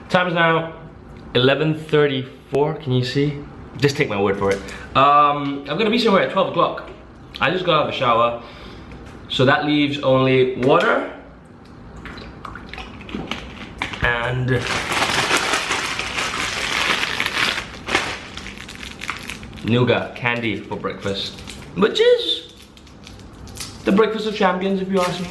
Time is now 11:34. Can you see? Just take my word for it. I'm gonna be somewhere at 12 o'clock. I just got out of the shower, so that leaves only water and nougat candy for breakfast, which is the breakfast of champions, if you ask me.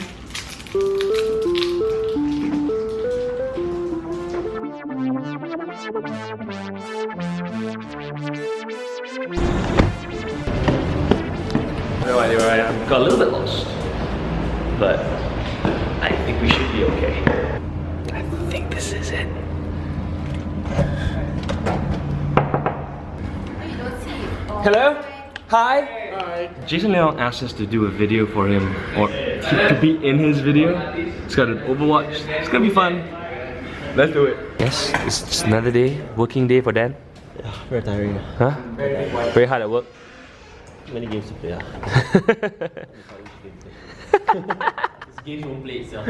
No idea where I am. Got a little bit lost, but I think we should be okay. I think this is it. Hello? Hi? Hi. Jason Leong asked us to do a video for him, or to be in his video. It's got an Overwatch. It's gonna be fun. Let's do it. Yes, it's just another day, working day for Dan. Yeah, very tiring. Huh? Very hard at work. Many games to play. This game won't play itself.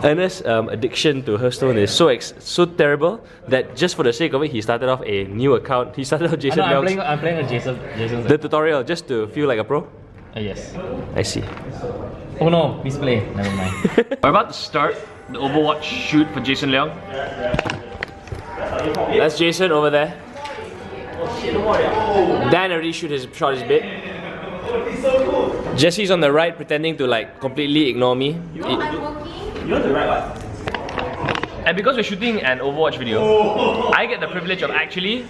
Ernest's addiction to Hearthstone is so terrible that just for the sake of it, he started off a new account. He started off Jason Leong's. I'm playing with Jason's The tutorial, just to feel like a pro? yes. I see. Oh no, please play. Never mind. We're about to start the Overwatch shoot for Jason Leong. That's Jason over there. Dan already shot his bit. Jesse's on the right pretending to like completely ignore me. I'm working. You're the right one. And because we're shooting an Overwatch video, I get the privilege of actually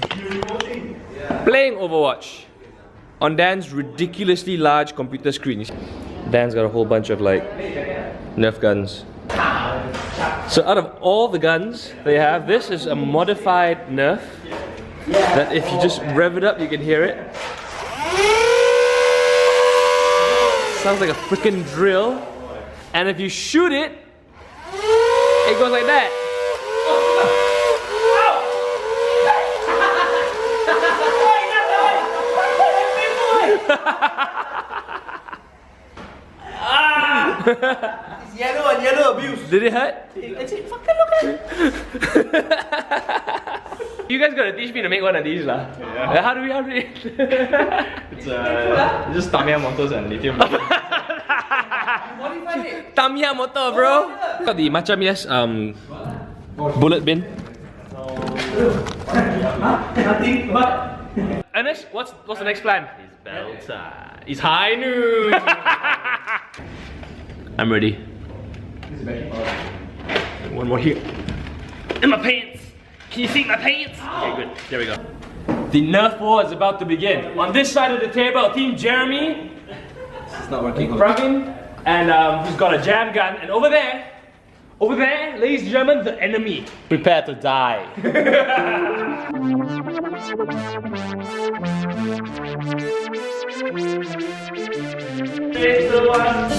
playing Overwatch on Dan's ridiculously large computer screen. Dan's got a whole bunch of like Nerf guns. So out of all the guns they have, this is a modified Nerf that if you just rev it up, you can hear it. Sounds like a freaking drill. And if you shoot it, it goes like that. It's yellow and yellow abuse. Did it hurt? Actually, fucking look at it. You guys gotta teach me to make one of these lah. Yeah. How do we It's just Tamiya motors and lithium. Tamiya motor, bro. Got the Macam Yes bullet bin. Nothing but. Ernest, what's the next plan? It's battle time. It's high noon. I'm ready. One more here. In my pants. Can you see my pants? Okay, good. There we go. The Nerf WAR is about to begin. On this side of the table, Team Jeremy, It's not working. Pravin, and who's got a jam gun. And over there, ladies and gentlemen, the enemy. Prepare to die. 3, 2, 1.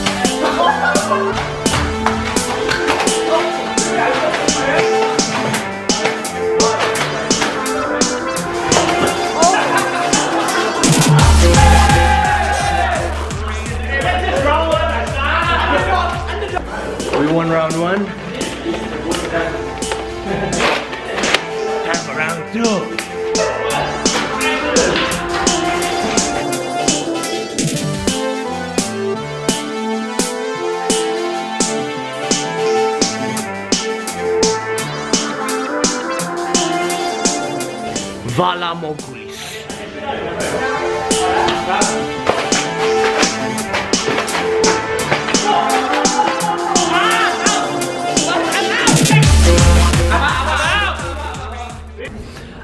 We won round 1. Time for round 2. Vala Mogulis.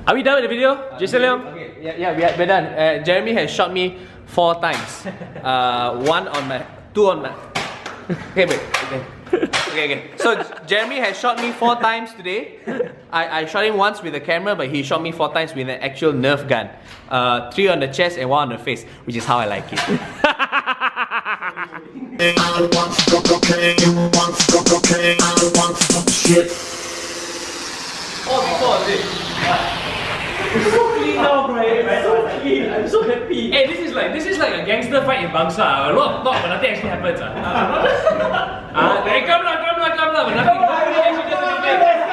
Are we done with the video, Jason Leong? Okay, yeah, we're done. Jeremy has shot me 4 times. 2 on my. Okay, wait. Okay. So Jeremy has shot me 4 times today. I shot him once with a camera, but he shot me 4 times with an actual Nerf gun. 3 on the chest and 1 on the face, which is how I like it. Oh, before this. It's so clean now, bro. It's so clean. I'm so happy. Hey, this is like a gangster fight in Bangsa. Not, but nothing actually happens. Hey, come on, but nothing actually doesn't happen.